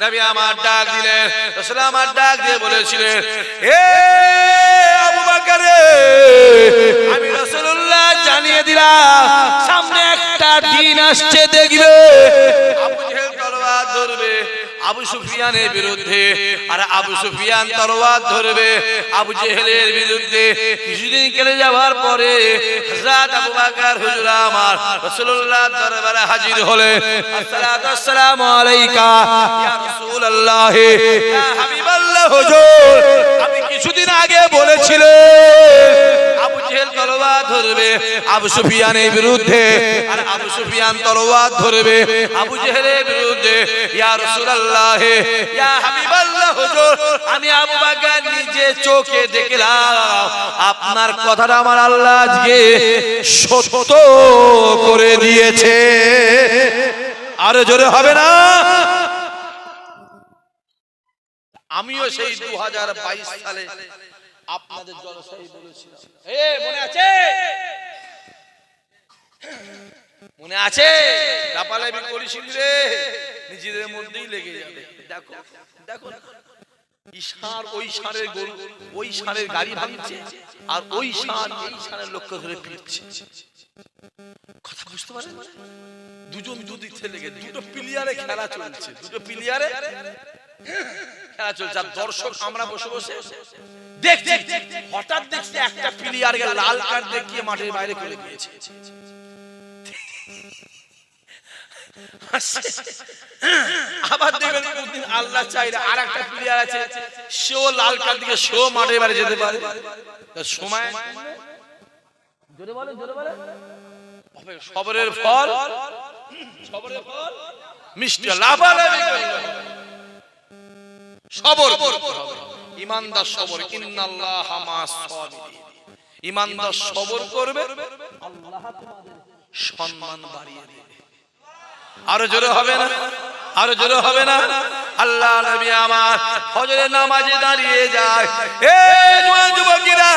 নবী আমার ডাক দিলেন, রাসূল আমার ডাক দিয়ে বলেছিলেন, এ আবু বকর, আমি রাসূলুল্লাহ জানিয়ে দিলাম সামনে একটা দিন আসছে, দেখবে আবু জেহেল তরবার ধরবে আবু সুফিয়ানের বিরুদ্ধে, আর আবু সুফিয়ান তরবার ধরবে আবু জেহেলের বিরুদ্ধে। কিছুদিন কেটে যাওয়ার পরে হযরত আবু বকর হুজুর আমার রাসূলুল্লাহ দরবারে হাজির হলেন। আসসালাতু ওয়াসসালামু আলাইকা ইয়া রাসূলুল্লাহ, ইয়া হাবিবাল্লাহ হুজুর, আপনি কিছুদিন আগে বলেছিলেন আবু জেহেল তরবার ধরবে আবু সুফিয়ানের বিরুদ্ধে, আর আবু সুফিয়ান তরবার ধরবে আবু জেহেলের বিরুদ্ধে। ইয়া রাসূলুল্লাহ, ইয়া হাবিবাল্লাহ হুজুর, আমি আবু বকর নিজে চোখে দেখলাম আপনার কথাটা আমার আল্লাহ আজকে সত্য করে দিয়েছে। আরো জোরে হবে না? আমিও সেই 2022 সালে আপনাদের জলসায় বলেছিলাম, মনে আছে? মনে আছে? লাপালাপি করেছিল রে, নিজেদের মধ্যেই লেগে যাবে। দেখো দেখো, ঈশার ওই ষাঁড়ের গরু ওই ষাঁড়ের গাড়ি ভাঙছে, আর ওই ষাঁড় এই ষাঁড়ের লক্ষ্য ধরে ফিরছে। কথা বুঝতে পারেন? দুজন দুদিক থেকে লেগে, দুটো প্লেয়ারে খেলা চলছে, দুটো প্লেয়ারে খেলা চলছে। আর দর্শক আমরা বসে বসে দেখছি, হঠাৎ দেখছি একটা প্লেয়ারকে লাল কার্ড দেখিয়ে মাঠের বাইরে করে দিয়েছে। আবার দেখবেন কোনদিন আল্লাহ চাইলে আর একটা প্লেয়ার আছে, সেও লাল কার্ড দিকে সেও মাঠের বাইরে যেতে পারে। সময় জোরে বলে, জোরে বলে, সবরের ফল মিষ্টি। লাফালাফি সবর, ইমানদার সবর, ইন্নাল্লাহা মা'আস সাবিরিন। ইমানদার সবর করবে, আল্লাহ তোমাদের সম্মান বাড়িয়ে দেবে। আরো জোরে হবে না? আরো জোরে হবে না? আল্লাহ নবী আমার ফজরের নামাজে দাঁড়িয়ে যায়। এ জওয়ান যুবকেরা,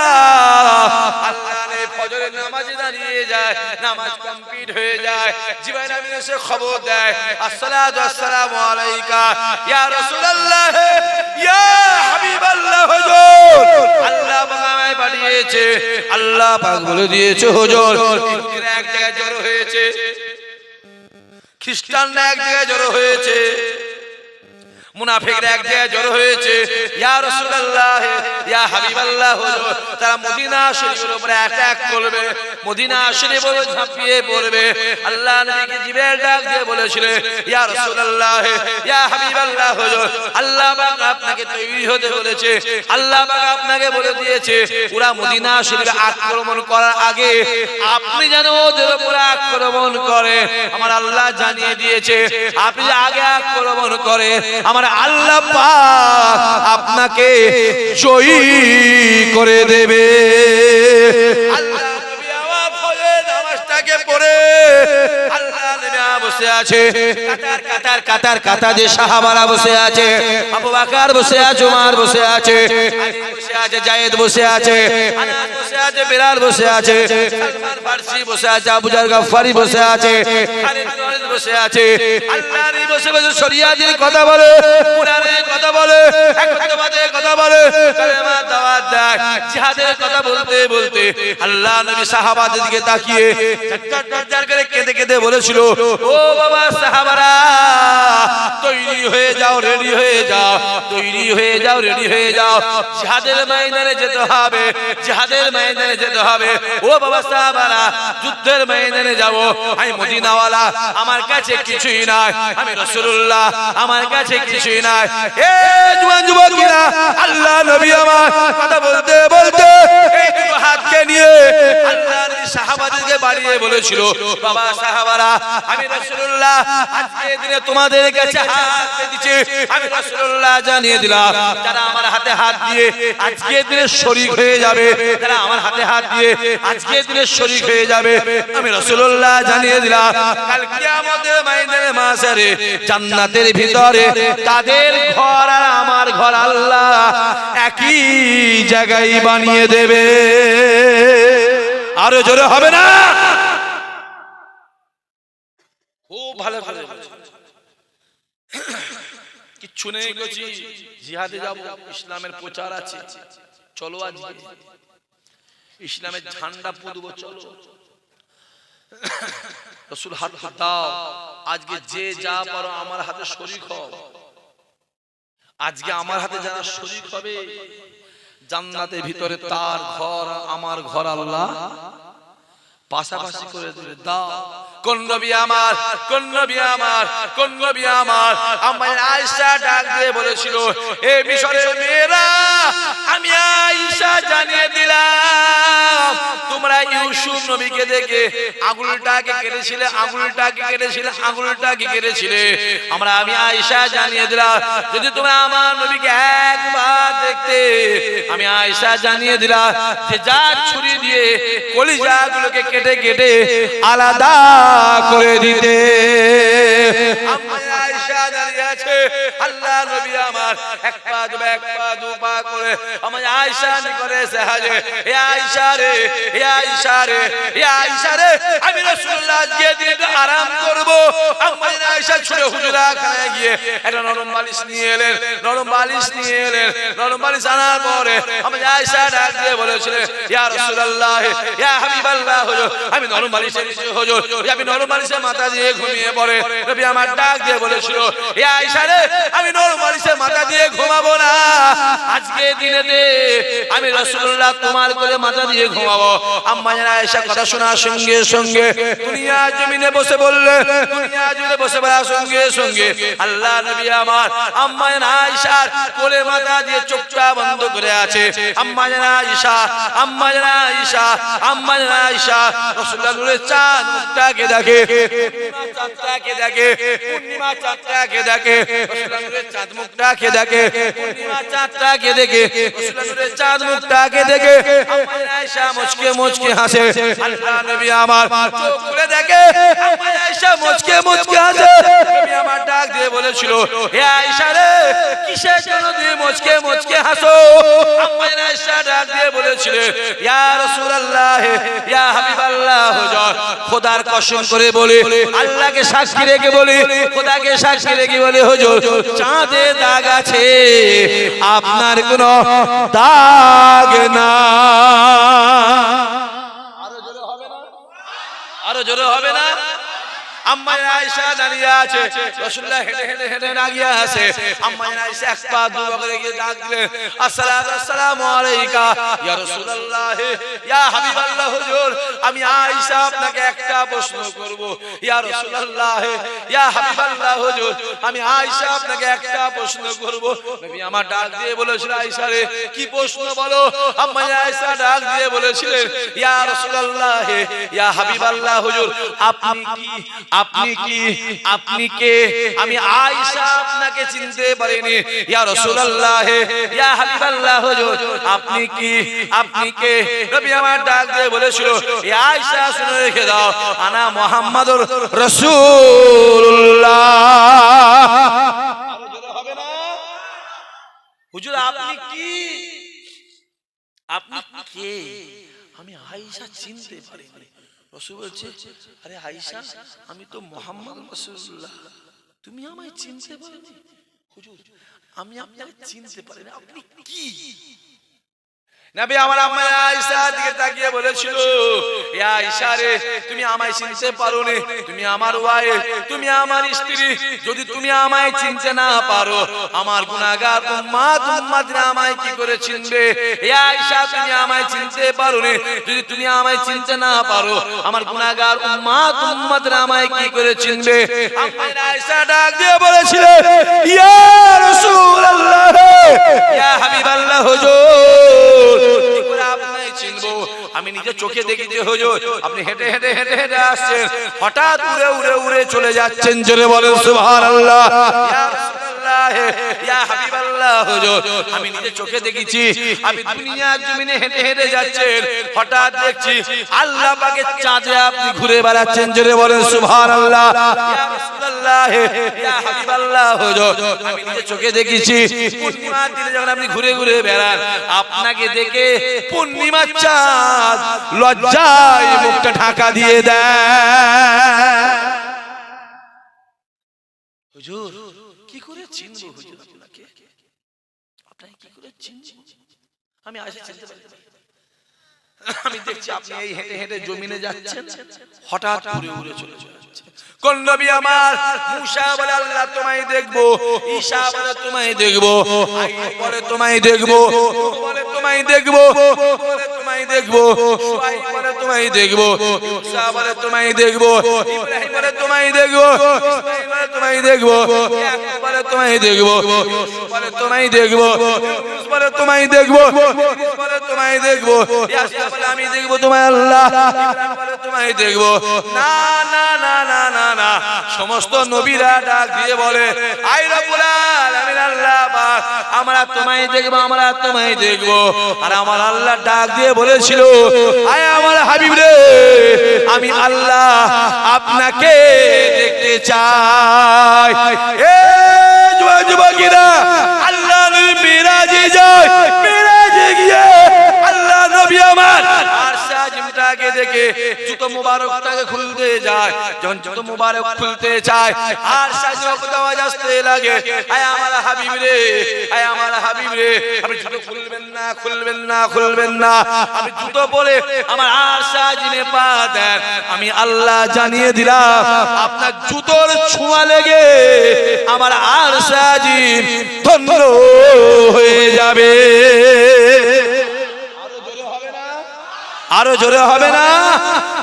আল্লাহ নবী ফজরের নামাজে দাঁড়িয়ে যায়, নামাজ কমপ্লিট হয়ে যায়, জিবরাইল আমিন এসে খবর দেয়, আসসালাতু ওয়াসসালামু আলাইকা ইয়া রাসূলুল্লাহ, ইয়া হাবিবাল্লাহ হুজুর, আল্লাহ পাক আমায় পাঠিয়েছে, আল্লাহ পাক বলে দিয়েছে হুজুর, এক জায়গায় জড়ো হয়েছে, খ্রিস্টানরা এক জায়গায় জড়ো হয়েছে, মুনাফিকরা এক জায়গায় জড়ো হয়েছে। ইয়া রাসূলুল্লাহ, ইয়া হাবিবাল্লাহ হুজুর, তারা মদিনা শরীফের উপরে অ্যাটাক করবে, মদিনা শরীফের উপরে ঝাঁপিয়ে পড়বে। আল্লাহ নবীকে জিবরাইল ডাক দিয়ে বলেছিলেন, ইয়া রাসূলুল্লাহ, ইয়া হাবিবাল্লাহ হুজুর, আল্লাহ পাক আপনাকে তৈরি হতে বলেছে, আল্লাহ পাক আপনাকে বলে দিয়েছে ওরা মদিনা শরীফে আক্রমণ করার আগে আপনি যেন ওদের উপরে আক্রমণ করে। আমার আল্লাহ জানিয়ে দিয়েছে আপনি আগে আক্রমণ করে আমার আল্লাহ পাক আপনাকে জয়ী করে দেবে। আল্লাহ নবী আমার ফজরের নামাজটাকে পড়ে আল্লাহ নবী বসে আছে, কাতার কাতার কাতার কাতার যে সাহাবারা বসে আছে, আবু বকর বসে আছে, ওমর বসে আছে, আলী বসে আছে, জায়েদ বসে আছে, আনাস বসে আছে, বিলাল বসে আছে, সালমান ফারসি বসে আছে, আবু জার গফফারি বসে আছে, খালিদ বিন ওয়ালিদ বসে আছে। আল্লাহ নবী বসে বসে শরিয়াতের কথা বলে, কুরআনের কথা বলে, একতাবাদের কথা বলে, কালেমার দাওয়াত দেয়, জিহাদের কথা বলতে বলতে আল্লাহ নবী সাহাবাদের দিকে তাকিয়ে চটচট করে কেঁদে কেঁদে বলেছিল, ও বাবা সাহাবারা, তৈরি হয়ে যাও, রেডি হয়ে যাও, তৈরি হয়ে যাও, রেডি হয়ে যাও, জিহাদের ময়দানে যেতে হবে, জিহাদের ময়দানে যেতে হবে। ও বাবা সাহাবারা, যুদ্ধের ময়দানে যাব। আমি মদিনাওয়ালা, আমার কাছে কিছুই নাই, আমি রাসূলুল্লাহ, আমার কাছে কিছুই নাই। এ জওয়ান যুবকেরা, আল্লাহ নবী আমার কথা বলতে বলতে এই দুটো হাতকে নিয়ে আল্লাহ নবী সাহাবাদেরকে বাড়িয়ে বলেছিল, বাবা সাহাবারা, আমি রাসূলুল্লাহ আজকে দিনে তোমাদের কাছে হাত দিয়েছি, আমি রাসূলুল্লাহ জানিয়ে দিলাম যারা আমার হাতে হাত দিয়ে আজকে দিনে শরীক হয়ে যাবে, যারা আমার হাতে হাত দিয়ে আজকে দিনে শরীক হয়ে যাবে, আমি রাসূলুল্লাহ জানিয়ে দিলাম কাল কিয়ামতের ময়দানে মাশারে জান্নাতের ভিতরে তাদের ঘর আর আমার ঘর আল্লাহ একই জায়গায় বানিয়ে দেবে। আরো জোরে হবে না? খুব ভালো ভালো কিচ্ছু নেই গেছি জিহাদে যাব, ইসলামের প্রচার আছে, চলো আজকে ইসলামের ঝান্ডা পুঁতবো, চলো। রাসূল হাত দাও, আজকে যে যা পারো আমার হাতে শরীক হও। আজকে আমার হাতে যারা শরীক হবে জান্নাতের ভিতরে তার ঘর আমার ঘর আল্লাহ পাশাপাশি করে দিলে। দাও কোন নবী আমার, কোন নবী আমার, কোন নবী আমার। আম্মা আয়েশা ডাক দিয়ে বলেছিল, এ মিশরের মেয়েরা, আমি আয়েশা জানিয়ে দিলাম তোমরা ইউসুফ নবীকে দেখে আঙুলটাকে কেটেছিলে, আঙুলটাকে কেটেছিলে, আঙুলটাকে কেটেছিলে। আমি আয়েশা জানিয়ে দিলাম যদি তোমরা আমার নবীকে একবার দেখতে, আমি আয়েশা জানিয়ে দিলাম যে যা ছুরি দিয়ে কলিজাগুলোকে কেটে কেটে আলাদা করে দিতে। আয়েশা দাঁড়িয়ে আছে, আল্লাহ নবী আমার এক পা দুপা, এক পা দুপা করে আমার আয়েশা নিকটে এসে হাজির। হে আয়েশা রে, হে আয়েশা রে, হে আয়েশা রে, আমি রাসূলুল্লাহ আজকে দিনটা আরাম করব। আমার আয়েশা ছুটে হুজুরাখানায় গিয়ে একটা নরম বালিশ নিয়ে এলেন, নরম বালিশ নিয়ে এলেন। নরম বালিশ আনার পরে আমার আয়েশা ডাক দিয়ে বলেছিলেন, ইয়া রাসূলুল্লাহ, ইয়া হাবিবাল্লাহ, হুজুর আমি নরম বালিশে নিচে, হুজুর আমি নরম বালিশে মাথা দিয়ে ঘুমিয়ে পড়ে। নবী আমার ডাক দিয়ে বলেছিল, ইয়া আয়েশা রে, আমি নরম বালিশে মাথা দিয়ে ঘুমাবো না, আজকে দিনেতে আমি রাসূলুল্লাহ তোমার কোলে মাথা দিয়ে ঘুমাবো। আম্মা জান আয়েশা কথা শোনার সঙ্গে সঙ্গে দুনিয়া জমিনে বসে বললে, দুনিয়া জুড়ে বসে বলার সঙ্গে সঙ্গে আল্লাহ নবী আমার আম্মা জান আয়েশার কোলে মাথা দিয়ে চোখটা বন্ধ করে আছে। আম্মা জান আয়েশা, আম্মা জান আয়েশা, আম্মা জান আয়েশা রাসূলুল্লাহর চাঁদ মুখটাকে দেখে, চাঁদটাকে দেখে, পূর্ণিমা চাঁদটাকে দেখে, রাসূলুল্লাহর চাঁদ মুখটাকে দেখে, পূর্ণিমা চাঁদটাকে দেখে, রাসূলুল্লাহর চাঁদ মুখটাকে দেখে আম্মা জান আয়েশা মুচকে মুচকে হাসে। আল্লাহ নবী আমার চোখ খুলে দেখে, আম্মা আয়েশা মুচকে মুচকে হাসে। নবী আমার ডাক দিয়ে বলেছিল, হে আয়েশা রে, কিসের জন্য তুমি মুচকে মুচকে হাসো? আম্মা আয়েশা ডাক দিয়ে বলেছিল, ইয়া রাসূলুল্লাহ, ইয়া হাবিবাল্লাহ, হুজুর খোদার কসম করে বলি, আল্লাহকে সাক্ষী রেখে বলি, খোদাকে সাক্ষী রেখে বলি, হুজুর চাঁদে দাগ আছে, আপনার কোনো দাগ না। আরো জোরে হবে না? আরো জোরে হবে না? আম্মা আয়েশা দাঁড়িয়ে আছে, রাসূলুল্লাহ হেঁটে হেঁটে হেঁটে আগিয়ে আসে। আম্মা আয়েশা এক পা দু পা করে গিয়ে ডাক দিলেন, আসসালামু আলাইকা ইয়া রাসূলুল্লাহ, ইয়া হাবিবাল্লাহ, হুজুর আমি আয়েশা আপনাকে একটা প্রশ্ন করব। ইয়া রাসূলুল্লাহ, ইয়া হাবিবাল্লাহ, হুজুর আমি আয়েশা আপনাকে একটা প্রশ্ন করব। নবী আমার ডাক দিয়ে বলেছিল, আয়েশা রে কি প্রশ্ন বলো? আম্মা আয়েশা ডাক দিয়ে বলেছিলেন, ইয়া রাসূলুল্লাহ, ইয়া হাবিবাল্লাহ, হুজুর আপনি কি, আপনি কি, আপনি কে? আমি আয়েশা আপনাকে চিনতে পারিনি। ইয়া রাসূলুল্লাহ, ইয়া হাবিবাল্লাহ, হুজুর আপনি কি, আপনি কে? নবী আমার ডাক দিয়ে বলেছিল, ইয়া আয়েশা শুনে রেখে দাও, আনা মুহাম্মাদুর রাসূলুল্লাহ। আরো জোরে হবে না? হুজুর আপনি কি, আপনি কে? আমি আয়েশা চিনতে পারিনি। রাসূল বলছে, আরে আয়েশা আমি তো মুহাম্মদ রাসূলুল্লাহ, তুমি আমায় চিনতে পারোনি? হুজুর আমি আপনাকে চিনতে পারিনি, আপনি কি? নবী আমার আম্মা আয়েশার দিকে তাকিয়ে বলেছিল, ইয়া আয়েশা রে তুমি আমায় চিনতে পারোনি, তুমি আমার ওয়াইফ, তুমি আমার স্ত্রী, যদি তুমি আমায় চিনতে না পারো আমার গুনাহগার উম্মতরা আমায় কি করে চিনবে? ইয়া আয়েশা তুমি আমায় চিনতে পারোনি, যদি তুমি আমায় চিনতে না পারো আমার গুনাহগার উম্মতরা আমায় কি করে চিনবে? আম্মা আয়েশা ডাক দিয়ে বলেছিল, ইয়া রাসূলুল্লাহ, ইয়া হাবিবাল্লাহ, হুজুর কি করে আপনাকে চিনবো? আমি নিজে চোখে দেখেছি হুজুর আপনি হেঁটে হেঁটে হেঁটে হেঁটে আসছেন, হঠাৎ উড়ে উড়ে উড়ে চলে যাচ্ছেন, জোরে বলেন সুবহানাল্লাহ। ইয়া রাসূলুল্লাহ, ইয়া হাবিবাল্লাহ, হুজুর আমি নিজে চোখে দেখেছি আপনি দুনিয়ার জমিনে হেঁটে হেঁটে যাচ্ছেন, হঠাৎ দেখছি আল্লাহ পাকের চাঁদে আপনি ঘুরে বেড়াচ্ছেন, জোরে বলেন সুবহানাল্লাহ। ইয়া রাসূলুল্লাহ, ইয়া হাবিবাল্লাহ, হুজুর আমি নিজে চোখে দেখেছি পূর্ণিমার দিনে যখন আপনি ঘুরে ঘুরে বেড়ান, আপনাকে দেখে পূর্ণিমার চাঁদ লজ্জায় মুখটা ঢাকা দিয়ে দেয়। হুজুর কি করে চিনবো হুজুর আপনাকে? আপনাকে কি করে চিনবো? আমি আয়সা চিনতে পারি। আমি দেখছি আপনি এই হেঁটে হেঁটে জমিনে যাচ্ছেন, হঠাৎ উড়ে উড়ে চলে যাচ্ছেন। কোন নবী আমার? মুসা বলে আল্লাহ তোমায় দেখবো, ঈসা বলে তোমায় দেখবো, আইয়ুব বলে তোমায় দেখবো, নূহ বলে তোমায় দেখবো, বলে তোমায় দেখবো, শুআয়ব বলে তোমায় দেখবো, ঈসা বলে তোমায় দেখবো, ইব্রাহিম বলে তোমায় দেখবো, ইসমাঈল বলে তোমায় দেখবো, ইয়াকুব বলে তোমায় দেখবো, ইউসুফ বলে তোমায় দেখবো, ইউনুস বলে তোমায় দেখবো, ইদ্রিস বলে তোমায় দেখবো, ইয়াসিন বলে আমি দেখবো তোমায় আল্লাহ, ইব্রাহিম বলে তোমায় দেখবো। না না না না না না, সমস্ত নবীরা ডাক দিয়ে বলে আই রব্বুল আলামিন আল্লাহ পাক আমরা তোমায় দেখবো, আমরা তোমায় দেখবো। আর আমার আল্লাহ ডাক দিয়ে বলেছিল আয় আমার হাবিব রে, আমি আল্লাহ আপনাকে দেখতে চাই। এ যুবকেরা, আল্লাহ নবী মিরাজে যায়, মিরাজে গিয়ে আল্লাহ নবী আমার আরশে আজিমটাকে দেখে জুতো মুবারকটাকে খুলতে যায়। যখন জুতো মুবারক খুলতে চায় আরশে আজিমের আওয়াজ আসতে লাগে আয় আমার হাবিব রে, আয় আমার হাবিব রে, আপনি জুতো খুলবেন না, খুলবেন না, খুলবেন না। আপনি জুতো পরে আমার আরশে আজিমে পা দেন, আমি আল্লাহ জানিয়ে দিলাম আপনার জুতোর ছোঁয়া লেগে আমার আরশে আজিম ধন্য হয়ে যাবে। আরো জোরে হবে না?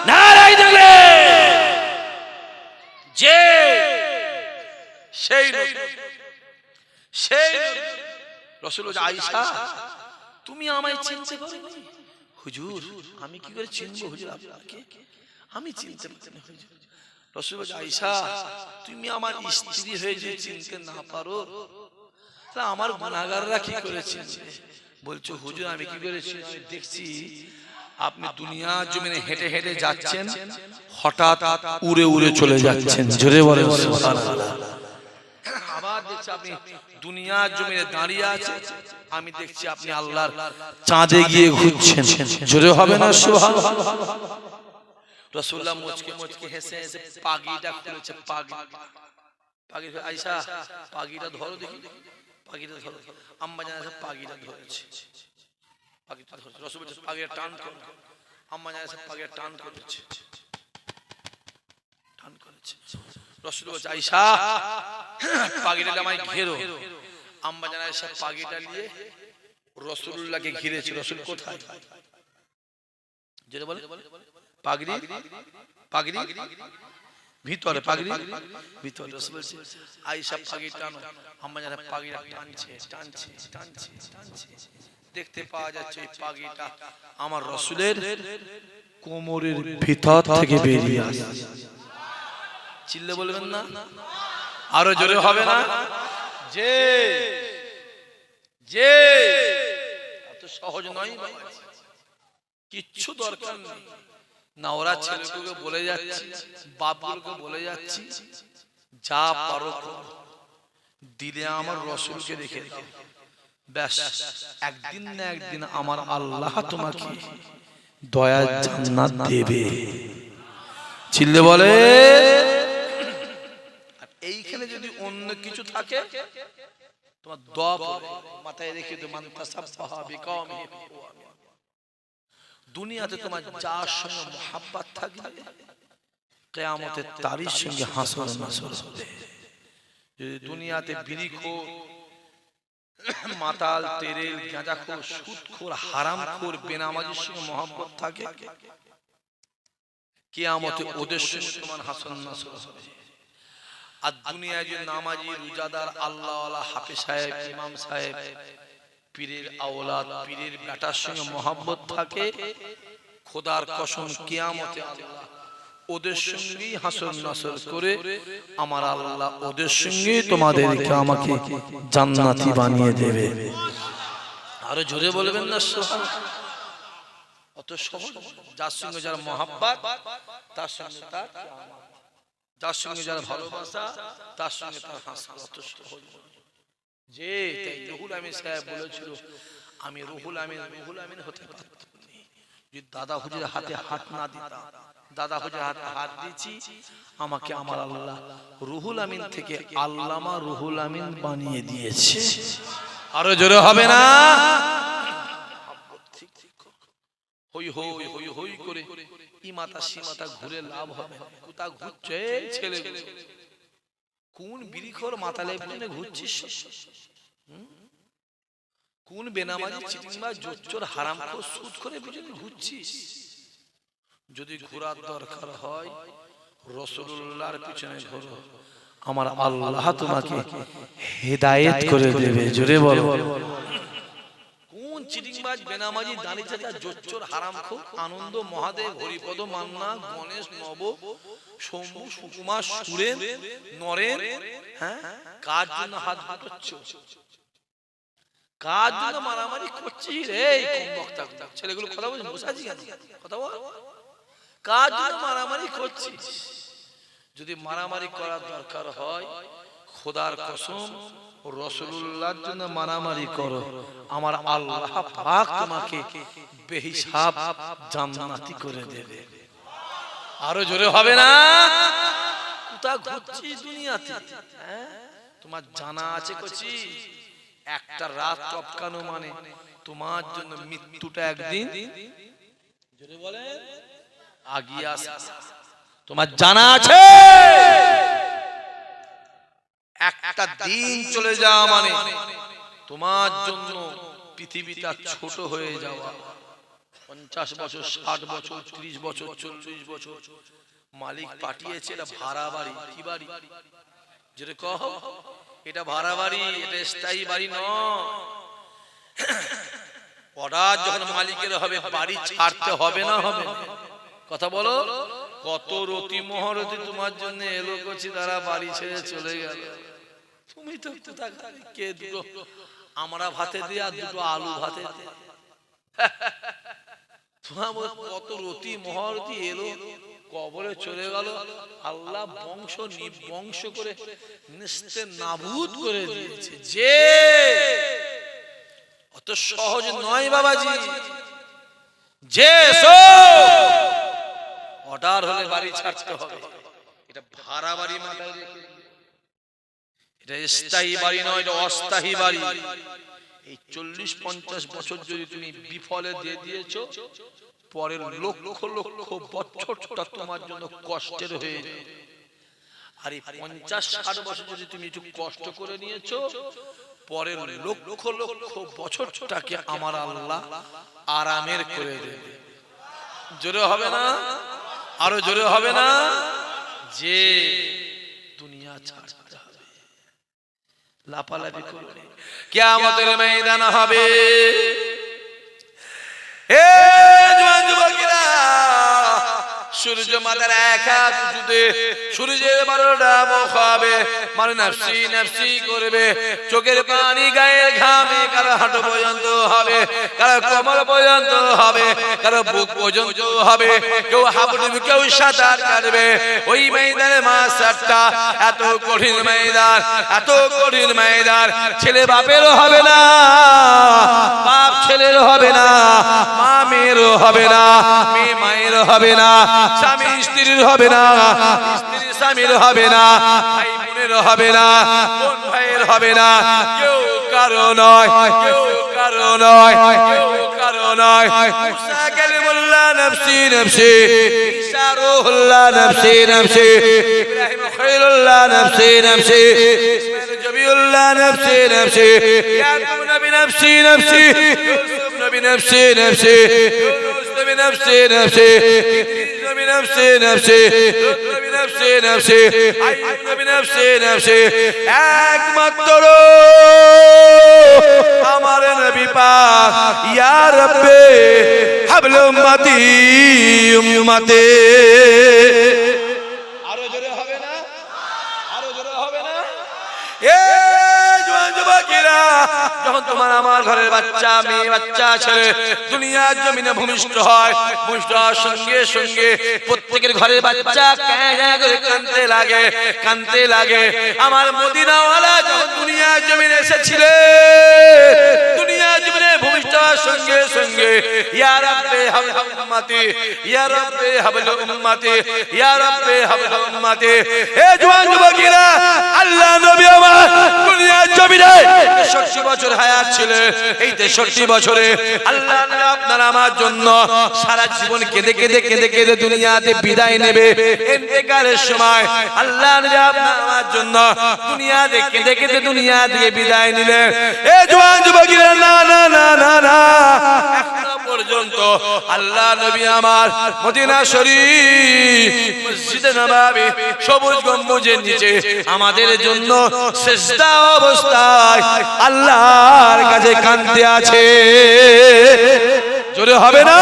নারায়ে তাকবীর। যে সেই রাসূল আয়েশা, তুমি আমায় চিনতে পারোনি? হুজুর আমি কি করে চিনবো হুজুর আপনাকে? আমি চিনতে পারি না হুজুর। রাসূল আয়েশা, তুমি আমার স্ত্রী হয়ে যে চিনতে না পারো, তাহলে আমার গুনাহগাররা কি করে চিনবে? বলছো হুজুর আমি কি করে চিনবো? দেখছি আপনি দুনিয়া জমিনে হেঁটে হেঁটে যাচ্ছেন, হঠাৎ উড়ে উড়ে চলে যাচ্ছেন। জোরে বলেন সুবহানাল্লাহ। আবার দেখছি আপনি দুনিয়া জমিনে দাঁড়িয়ে আছেন, আমি দেখছি আপনি আল্লাহর চাঁদে গিয়ে ঘুরছেন। জোরে হবে না সুবহানাল্লাহ? রাসূলুল্লাহ মুচকি মুচকি হেসে হেসে পাগড়িটা খুলেছে। পাগড়ি আয়েশা পাগড়িটা ধরো দেখি, পাগড়িটা ধরো। আম্মা জানা পাগড়িটা ধরেছে, পাগড়িটা ধরেছে। রাসূল বলেছে পাগড়িটা টান করো। আম্মা জানা পাগড়িটা টান করেছে, টান করেছে। রাসূল বলেছে আয়েশা পাগড়িটা আমায় ঘেরো। আম্মা জানা পাগড়িটা নিয়ে রাসূলুল্লাহকে ঘিরেছে। রাসূল কোথায়? যেটা বলে পাগড়ি, পাগড়ি ভিতরে, পাগড়ি ভিতরে। রাসূল বলেছে আয়েশা পাগড়ি টানো। আম্মা জানা পাগড়িটা টানছে টানছে টানছে টানছে। দেখতে পাওয়া যাচ্ছে এই পাগড়িটা আমার রাসূলের কোমরের ভিতর থেকে বেরিয়ে আসছে। চিল্লে বলবেন না? আরো জোরে হবে না? যে যে এত সহজ নয়, কিচ্ছু দরকার নেই। না ওরা ছেলেগুলোকে বলে যাচ্ছি, বাপগুলোকে বলে যাচ্ছি যা পারো দিলে আমার রাসূলকে রেখে দাও, ব্যাস একদিন না একদিন আমার আল্লাহ তোমাকে দয়ার জান্নাত দেবে। চিল্লে বলে। আর এইখানে যদি অন্য কিছু থাকে তোমার দোয়া পড়ে মাথায় রেখে দাও, মান তাসাব্বাহা বিকাওমিহি। দুনিয়াতে তোমার যার সঙ্গে মুহাব্বত থাকবে কিয়ামতে তারই সঙ্গে হাসর নাসর হবে। যদি দুনিয়াতে বিড়িখোর, মাতাল, তেরেল, গাঁজাখোর, সুদখোর, হারামখোর, বেনামাজির সঙ্গে মুহাব্বত থাকে, কিয়ামতে ওদের সঙ্গে তোমার হাসর নাসর হবে। আর দুনিয়ায় যে নামাজি, রোজাদার, আল্লাহওয়ালা, হাফেজ সাহেব, ইমাম সাহেব, পীরের আওলাদ, পীরের বেটার সঙ্গে মুহাব্বত থাকে, খোদার কসম কিয়ামতে আল্লাহ ওদের সঙ্গেই হাসর নাসর করে আমার আল্লাহ ওদের সঙ্গেই তোমাদেরকে আমাকে জান্নাতি বানিয়ে দেবে। আরো জোরে বলবেন না সুবহানাল্লাহ? অত সহজ। যার সঙ্গে যার মুহাব্বত তার সঙ্গে তার কিয়ামত, যার সঙ্গে যার ভালোবাসা তার সঙ্গে তার হাসর। অত সহজ। যে তাই রুহুল আমিন সাহেব বলেছিল আমি রুহুল আমিন হতে পারতাম যদি দাদা হুজুরের হাতে হাত না দিতাম, দাদা হুজুর হাত দিয়েছি, আমাকে আমার আল্লাহ রুহুল আমিন থেকে আল্লামা রুহুল আমিন বানিয়ে দিয়েছে। আরো জোরে হবে না? হই হই হই হই করে ই মাথা সি মাথা ঘুরে লাভ হবে না। কোথা ঘুরছে ছেলে? কোন বিড়িখোর মাথা লেপনে ঘুরছিস? কোন বেনামাজি চিটিংবাজ জোচ্চোর হারামখোর সুদ করে পিছনে ঘুরছিস? যদি ঘোরার দরকার হয় রাসূলুল্লাহর পিছনে ঘোরো, আমার আল্লাহ তোমাকে হেদায়েত করে দেবে। জোরে বলো। কোন চিটিংবাজ বেনামাজি দানি চাচা জোচ্চোর হারামখোর আনন্দ মহাদেব হরিপদ মান্না গণেশ নব শম্ভু সুকুমার সুরেন নরেন, হ্যাঁ, কার জন্য হাত ধুচ্ছো? কার জন্য মারামারি করছিস রে? কম বক্তা ছেলেগুলো কথা বলছিস, বসাচ্ছি কথা বল। কার জন্য মারামারি করছিস? যদি মারামারি করার দরকার হয় খোদার কসম রাসূলুল্লাহর জন্য মারামারি করো, আমার আল্লাহ পাক তোমাকে বেহিসাব জান্নাতি করে দেবে। আরো জোরে হবে না? কোথা ঘুরছিস দুনিয়াতে? হ্যাঁ, তোমার জানা আছে কচি একটা রাত টপকানো মানে তোমার জন্য মৃত্যুটা একদিন জোরে বলে আগিয়ে আসে। তোমার জানা আছে একটা দিন চলে যাওয়া মানে তোমার জন্য পৃথিবীটা ছোট হয়ে যাওয়া। 50 বছর 60 বছর 30 বছর 40 বছর মালিক পাঠিয়েছে, এটা ভাড়া বাড়ি। কি বাড়ি? যেটা কহ এটা ভাড়া বাড়ি, এটা স্থায়ী বাড়ি নয়। অর্ডার যখন মালিকের হবে বাড়ি ছাড়তে হবে না হবে? কথা বলো। কত রতি মহারতি তোমার জন্য এলো করছি, তারা বাড়ি ছেড়ে চলে গেল। তুমি তো কে দুটো আমরা ভাতে দিয়ে আর দুটো আলু ভাতে দিয়ে কত রতি মহারতি এলো কবরে চলে গেল। আল্লাহ বংশ নিবংশ করে নিস্তে নাবুদ করে দিয়েছে। যে অত সহজ নয় বাবাজি। যে অর্ডার হলে বাড়ি ছাড়তে হবে, এটা ভাড়া বাড়ি মাথায় রেখে, এটা স্থায়ী বাড়ি নয়, এটা অস্থায়ী বাড়ি। এই 40-50 বছর যদি তুমি বিফলে দিয়ে দিয়েছো, পরের লক্ষ লক্ষ বছরটা তোমার জন্য কষ্টের হয়ে যাবে। আর এই 50-60 বছর যদি তুমি একটু কষ্ট করে নিয়েছো, পরের লক্ষ লক্ষ বছরটাকে আমার আল্লাহ আরামের করে দেবে। জোরে হবে না? আরো জোরে হবে না? যে দুনিয়া ছাড়তে হবে, লাপালাপি করবে, কিয়ামতের ময়দান হবে। এ জওয়ান যুবকেরা, সূর্য মাথার এক হাত উঁচুতে, সূর্যের 12টা মুখ হবে, মানে নাফসি নাফসি করবে। চোখের পানি গায়ের ঘামে কারো হাঁটু পর্যন্ত হবে, কারো কোমর পর্যন্ত হবে, কারো বুক পর্যন্ত হবে। কেউ হাঁপুডুবু, কেউ সাঁতার কাটবে। ওই ময়দানে মাসারটা এত কঠিন ময়দান, এত কঠিন ময়দান। ছেলে বাপেরও হবে না, বাপ ছেলের হবে না, মা মেয়েরও হবে না, মেয়ে মায়ের হবে না, স্বামী স্ত্রীর হবে না, স্ত্রী স্বামীর হবে না, ভাই বোনের হবে না, বোন ভাইয়ের হবে না। কেউ কারো নয়, কেউ কারো নয়, কেউ কারো নয়। মুসা কালিমুল্লাহ নফসি নফসি, ঈসা রূহুল্লাহ নফসি নফসি, ইব্রাহিম খলিলুল্লাহ নফসি নফসি, ইসমাঈল জবিউল্লাহ নফসি নফসি, ইয়াকুব নবী নফসি নফসি, ইউসুফ নবী নফসি নফসি, ইউনুস নবী নফসি নফসি, نفسي نفسي نبي نفسي نفسي أيوب نبي نفسي نفسي একমাত্র আমার নবী পাক ইয়া রব্বে হাবল উম্মতি উম্মতে। আরো জোরে হবে না? আরো জোরে হবে না? এ জওয়ান যুবকেরা, যখন তোমার আমার ঘরের বাচ্চা, মেয়ে বাচ্চা, ছেলে দুনিয়ার জমিনে ভূমিষ্ঠ হয়, ভূমিষ্ঠ হওয়ার সঙ্গে সঙ্গে প্রত্যেকের ঘরের বাচ্চা ক্যাঁ করে কাঁদতে লাগে, কাঁদতে লাগে। আমার মদিনাওয়ালা যখন দুনিয়ার জমিনে এসেছিলেন, দুনিয়ার জমিনে ভূমিষ্ঠ হওয়ার দেওয়ার সঙ্গে সঙ্গে ইয়া রাব্বে হাবল উম্মতি, ইয়া রাব্বে হাবল উম্মতি, ইয়া রাব্বে হাবল উম্মতি। এ জওয়ান যুবকেরা, আল্লাহ নবী আমার দুনিয়ার জমিনে 63 বছর হায়াত ছিলেন। এই 63 বছরে আল্লাহ নবী আপনার আমার জন্য সারা জীবন কেঁদে কেঁদে কেঁদে কেঁদে দুনিয়াতে বিদায় নেবে। ইন্তেকালের সময় আল্লাহ নবী আপনার আমার জন্য দুনিয়াতে কেঁদে কেঁদে দুনিয়া থেকে বিদায় নিলেন। এ জওয়ান যুবকেরা, না না না না না, এখনো পর্যন্ত আল্লাহ নবী আমার মদিনা শরীফ মসজিদে নববী সবুজ গম্বুজের নিচে আমাদের জন্য সিজদা অবস্থায় আল্লাহর কাছে কাঁদতে আছে। জোরে হবে না?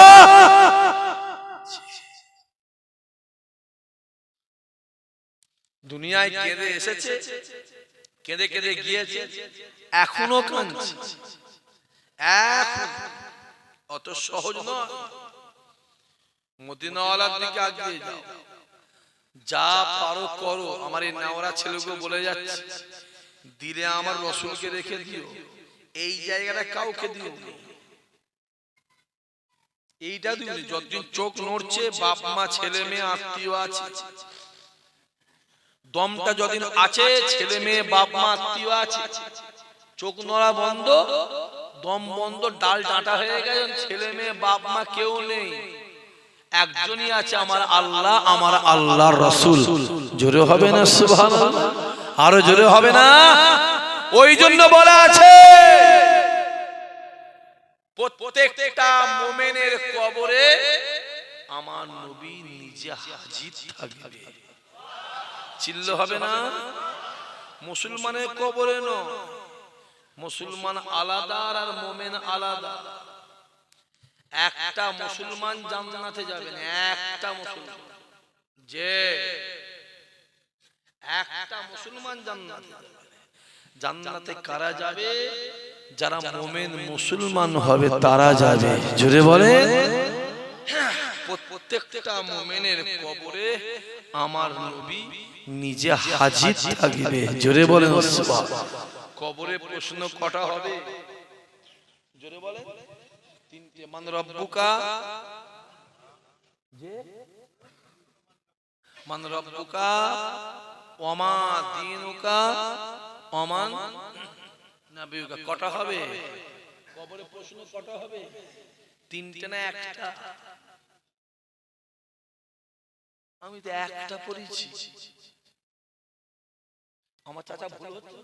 দুনিয়ায় কেঁদে এসেছে, কেঁদে কেঁদে গিয়েছে, এখনো কাঁদছে। এখন অত সহজ নয়। মদিনাওয়ালার দিকে আগিয়ে যাও, যা পারো করো। আমার এই নাওরা ছেলেকে বলে যাচ্ছে, দিলে আমার রসুলকে রেখে দিও, এই জায়গাটা কাউকে দিও, এইটা দিও। যতদিন চোখ নড়ছে, বাপ মা ছেলে মেয়ে আত্মীয় আছে, দমটা যতদিন আছে, ছেলে মেয়ে বাপ মা আত্মীয় আছে, চোখ নড়া বন্ধ, দম বন্ধ, ডাল ডাঁটা হয়ে গেছে, ছেলে মেয়ে বাপ মা কেউ নেই, একজনই আছে, আমার আল্লাহ, আমার আল্লাহর রাসূল। জোরে হবে না সুবহানাল্লাহ? আরো জোরে হবে না? ওই জন্য বলা আছে, প্রত্যেকটা মুমিনের কবরে আমার নবী নিজে হাজির থাকবে। চিল্লা হবে না? মুসলমানের কবরে নয়, মুসলমান আলাদা আর মুমিন আলাদা। একটা মুসলমান জান্নাতে যাবেন, একটা মুসলমান, যে একটা মুসলমান জান্নাতে। জান্নাতে কারা যাবে? যারা মুমিন মুসলমান হবে তারা যাবে। জোরে বলে, প্রত্যেকটা মুমিনের কবরে আমার নবী নিজে হাজির থাকবে। জোরে বলেন সুবহানাল্লাহ। কবরে প্রশ্ন কটা হবে? জোরে বলেন, তিনটে। মান রব্বুকা, মান রব্বুকা, ওমা দীনুকা, ওমান নবিয়ুকা। কটা হবে কবরে প্রশ্ন? কটা হবে? তিনটে না একটা? আমি তো একটা পড়েছি। আমার চাচা ভুল হতো,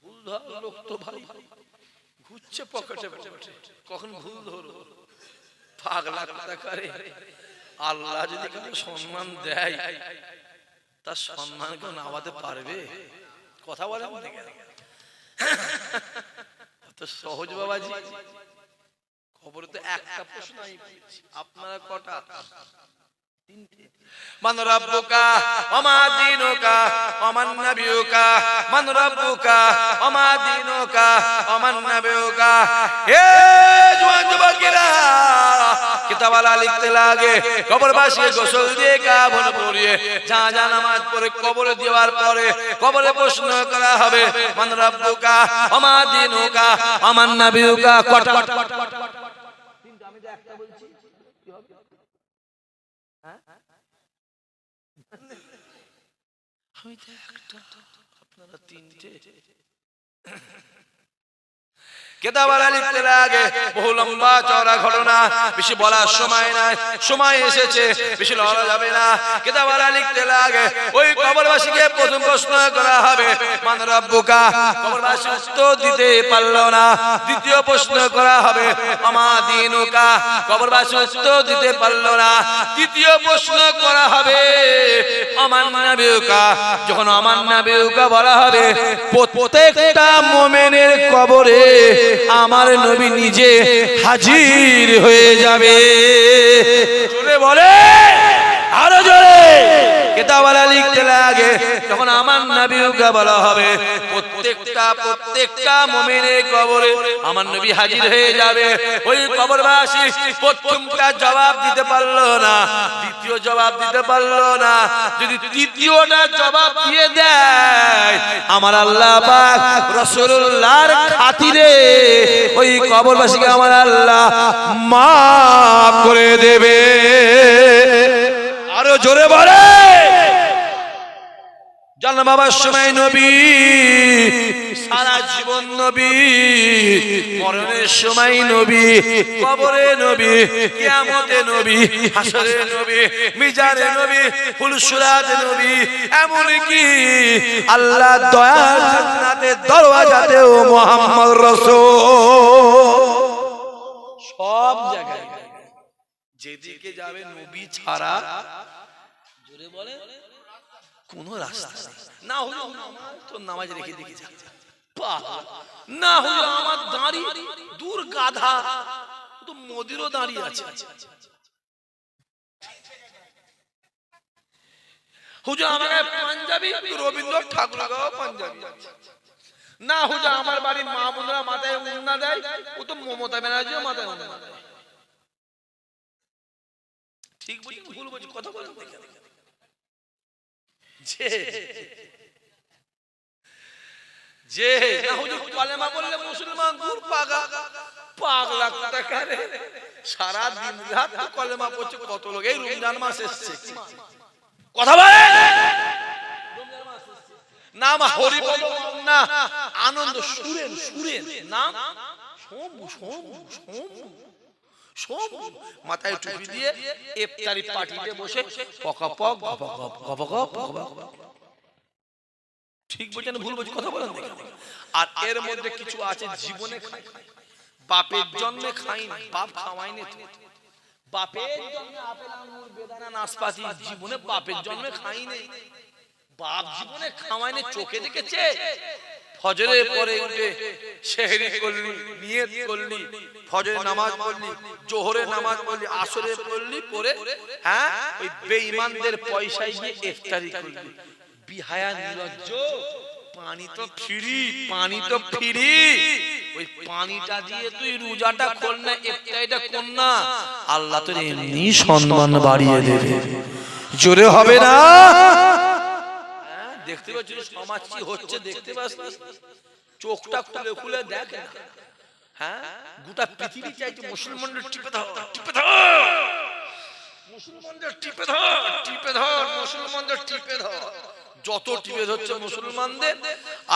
ভুল ধর লোক তো ভাই ঘুরছে পকেটে পকেটে, কখন ভুল ধরো, পাগলা কথা করে। আল্লাহ যদি কাউকে সম্মান দেয়, তার সম্মান কেউ নামাতে পারবে? কথা বলে তো সহজ বাবাজি। খবরে তো একটা প্রশ্ন, আপনারা কটা? মান রব্বুকা ওমা দীনুকা ওমান নবিয়ুকা, মান রব্বুকা ওমা দীনুকা ওমান নবিয়ুকা। হে জওয়ান যুবকেরা, কিতাবওয়ালা লিখতে লাগে, কবরবাসী গোসল দিয়ে কাফন পরিয়ে যা যা নামাজ পড়ে কবরে দেওয়ার পরে কবরে প্রশ্ন করা হবে, মান রব্বুকা ওমা দীনুকা ওমান নবিয়ুকা। কটা? আমি তো একটা বলছি, কি হবে? আমি তো একটা, আপনারা তিনটে। কেতাবওয়ালা লিখতে লাগে, বহু লম্বা চওড়া ঘটনা, বেশি বলার সময় নাই, সময় এসেছে, বেশি লড়া যাবে না। কেতাবওয়ালা লিখতে লাগে, ওই কবরবাসীকে প্রথম প্রশ্ন করা হবে, মান রব্বুকা। কবরবাসী উত্তর দিতে পারল না। দ্বিতীয় প্রশ্ন করা হবে, ওমা দীনুকা। কবরবাসী উত্তর দিতে পারল না। তৃতীয় প্রশ্ন করা হবে, ওমান নবিয়ুকা। যখন ওমান নবিয়ুকা বলা হবে, প্রত্যেকটা মুমিনের কবরে আমার নবী নিজে হাজির হয়ে যাবে। জোরে বলে, আরো জোরে। কেতাবওয়ালা লিখতে লাগে, যখন আমার নবিয়ুকা বলা হবে, প্রত্যেকটা মুমিনের কবরে আমার নবী হাজির হয়ে যাবে। ওই কবরবাসী প্রথমটা জবাব দিতে পারলো না, দ্বিতীয় জবাব দিতে পারলো না। যদি তৃতীয়টা জবাব দিয়ে দেয়, আমার আল্লাহ পাক রাসূলুল্লাহর খাতিরে ওই কবরবাসীকে আমার আল্লাহ মাফ করে দেবে। আরো জোরে বলে জন্ম বাবার সময় নবী, সারা জীবন নবী, মরণের সময় নবী, কবরে নবী, কিয়ামতে নবী, হাসরে নবী, মিজানে নবী, ফুলসুরাতে নবী, এমন কি আল্লাহ দয়ার জান্নাতের দরওয়াজাতেও মুহাম্মদ রাসূল। সব জায়গায় যেদিকে যাবে নবী ছাড়া জোরে বলে কোন রাস্তা না হলো তোর নামাজ রেখে দেখে যা, না হলো আমার দাঁড়ি দূর গাধা তো মোদিরও দাঁড়িয়ে আছে, হুজুর আমাকে পাঞ্জাবি রবীন্দ্র ঠাকুর গাও পাঞ্জাবি, না হুজুর আমার বাড়ি মা বোনরা মাথায় উন্না দেয় ও তো মমতা ব্যানার্জিও মাথায় উন্না দেয়। ঠিক বলছি ভুল বলছি কথা বলেন দেখে যে না হুজুর কলেমা বললে মুসলমান দূর পাগা পাগলা কোথাকার, সারা দিন রাত কলেমা পড়ছে কত লোক। এই রমজান মাস এসেছে কথা বলে নাম হরিপদ না আনন্দ সুরেন সুরেন নাম শম্ভু শম্ভু শম্ভু শম্ভু, মাথায় টুপি দিয়ে ইফতারি পার্টিতে বসে পকাপক গপগপ গপগপ। ঠিক বলছেন ভুল বলছি কথা বলেন। আর এর মধ্যে কিছু আছে জীবনে খাই বাপের জন্মে খাইনি, বাপ খাওয়াইনি, বাপের জন্মে আপেল আঙ্গুর বেদানা নাশপাতি জীবনে বাপের জন্মে খাইনি, বাপ জীবনে খাওয়াইনি, চোখে দেখেছে। ফজরের পরে উঠে সেহরি করলি, নিয়ত করলি, ফজরের নামাজ পড়লি, জোহরের নামাজ পড়লি, আসরে পড়লি, পরে হ্যাঁ ওই বেঈমানদের পয়সায় গিয়ে ইফতারি করলি। বিহায়া নির্লজ্জ, পানি তো ফ্রি, পানি তো ফ্রি, ওই পানিটা দিয়ে তুই রোজাটা খোল না, ইফতারিটা কর না, আল্লাহ তোর এমনি সম্মান বাড়িয়ে দেবে। জোরে হবে না? দেখতে পাচ্ছি সমাজ কি হচ্ছে, দেখতে পাচ্ছিস? চোখটা খুলে খুলে দেখ। হ্যাঁ গোটা পৃথিবী চাইছে মুসলমানদের টিপে ধর, টিপে ধর, মুসলমানদের টিপে ধর, টিপে ধর, মুসলমানদের টিপে ধর। যত টিপে ধরছে মুসলমানদের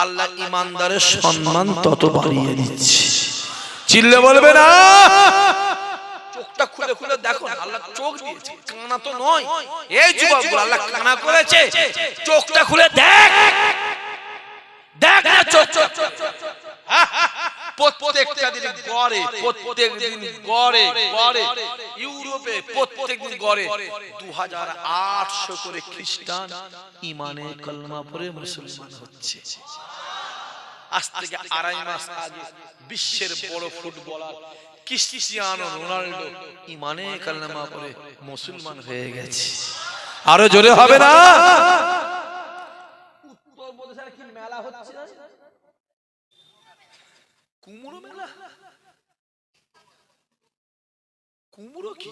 আল্লাহ ইমানদারের সম্মান তত বাড়িয়ে দিচ্ছে। চিল্লে বলবে না? চোখটা খুলে খুলে দেখো, আল্লাহ চোখ দিয়েছে, কানা তো নয়। এই যুবকগুলো আল্লাহ কানা করেছে, চোখটা খুলে দেখ, দেখ না চোখ, প্রত্যেকটা দিন গড়ে, প্রত্যেক দিন গড়ে গড়ে ইউরোপে প্রত্যেক দিন গড়ে 2800 করে খ্রিস্টান ইমানে কলমা পড়ে মুসলমান হচ্ছে। আজ থেকে 2.5 মাস আগে বিশ্বের বড় ফুটবলার ক্রিস্টিয়ানো রোনাল্ডো ইমানে কলমা পড়ে মুসলমান হয়ে গেছে। আরো জোরে হবে না? উত্তরপ্রদেশের কি মেলা হচ্ছে না, কুমড়ো মেলা। কুমড়ো কি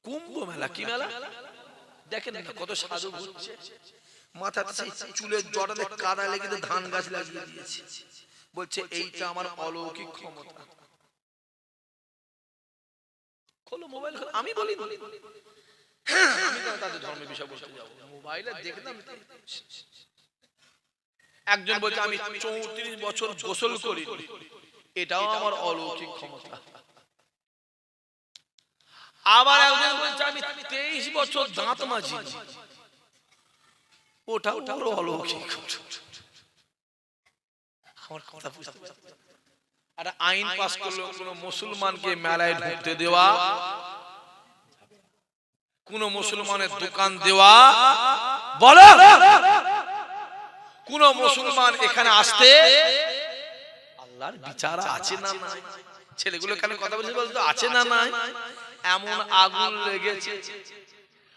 কুম্ভ মেলা, কি মেলা দেখেন না কত সাধু ঘুরছে, মাথাতে চুলের জটাতে কাদা লেগে ধান গাছ লাগিয়ে দিয়েছে, বলছে এইটা আমার অলৌকিক ক্ষমতা। খোলো মোবাইল খোলো। আমি বলি আমি তো তাদের ধর্মের বিষয় বলতে যাবো, মোবাইলে দেখলাম একজন বলছে আমি 34 বছর গোসল করি, এটাও আমার অলৌকিক ক্ষমতা। আবার একজন বলছে আমি 23 বছর দাঁত মাজি, ওটাও ওর অলৌকিক। আমার কথা বুঝতে পারছেন? আর আইন পাস করলো কোন মুসলমানকে মেলায় ঢুকতে দেওয়া, কোন মুসলমানের দোকান দেওয়া, বলো কোন মুসলমান এখানে আসতে আল্লাহর বিচার আছে না নাই? ছেলেগুলো এখানে কথা বলছে বলতো আছে না নাই? এমন আগুন লেগেছে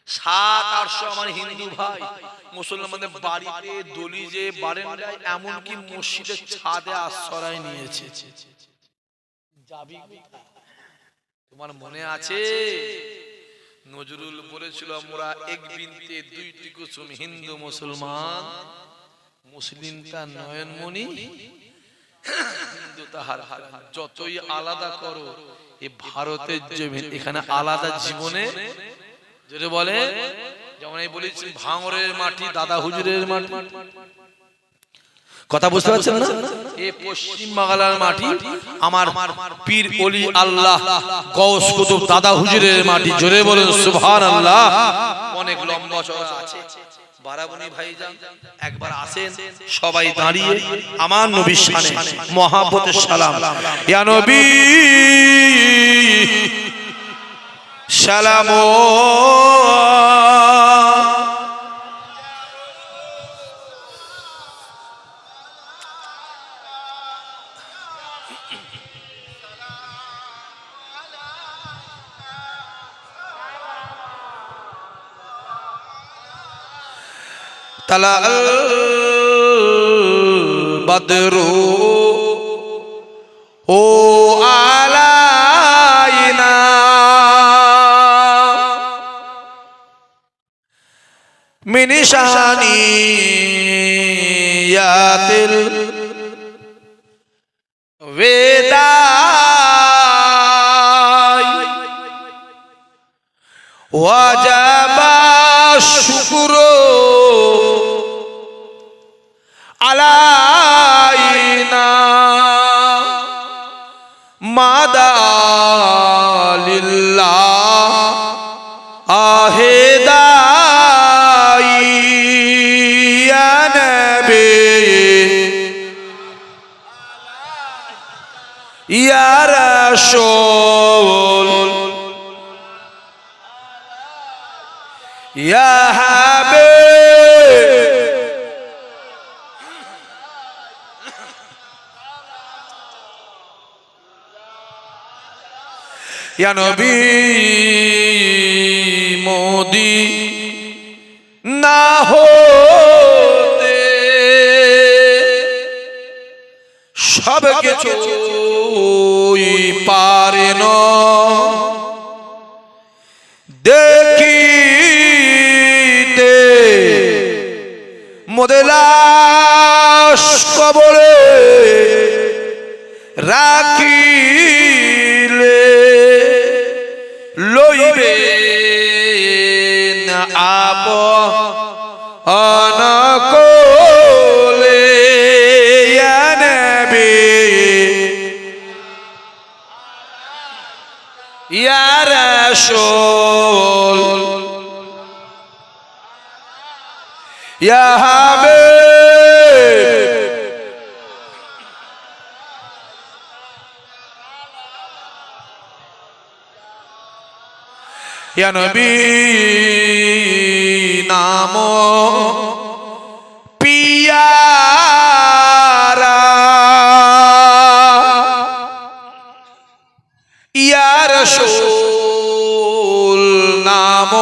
700-800 আমার হিন্দু ভাই মুসলমানদের বাড়িতে, দলিজে, বারান্দায়, এমনকি মসজিদের ছাদে আশ্রয় নিয়েছে। যাবি তোমার মনে আছে? নজরুল বলেছিল মোরা এক বিনতে দুইটি কুসুম, হিন্দু মুসলমান মুসলিম তার নয়নমণি, হিন্দু তাহার যতই আলাদা করো এই ভারতের জমিন এখানে আলাদা জীবনে যেটা বলে, যেমন এই বলেছি ভাঙরের মাটি দাদা হুজুরের মাটি, কথা বুঝতে পারছেন না? এই পশ্চিম বাংলার মাটি আমার পীর ওলি আল্লাহ গৌস কুতুব দাদা হুজুরের মাটি, জোরে বলেন সুবহানাল্লাহ। অনেক লম্বা চওড়া আছে। বারাবণী ভাইজান একবার আসেন, সবাই দাঁড়িয়ে আমার নবীর শানে মহাব্বতের সালাম। ইয়া নবী সালাম তালা বদরু ও আলাইনা মিন শানিয়াতিল ওয়াদাই ওয়াজাবা শুকরু আলাইনা মাদালিল্লাহ আহেদাই ইয়া নবী ইয়া রাসূল ইয়া হাবিব ইয়া নবী মোদি না হতে সব কিছু পারে না দেখিতে মোদেলাস কবরে রাখিলে লইবে না আপ অনকলে ইয়া নবী ইয়া রাসূল ইয়া হাবিব ইয়া নবী নাম পিয়ারা ইয়া রাসূল নাম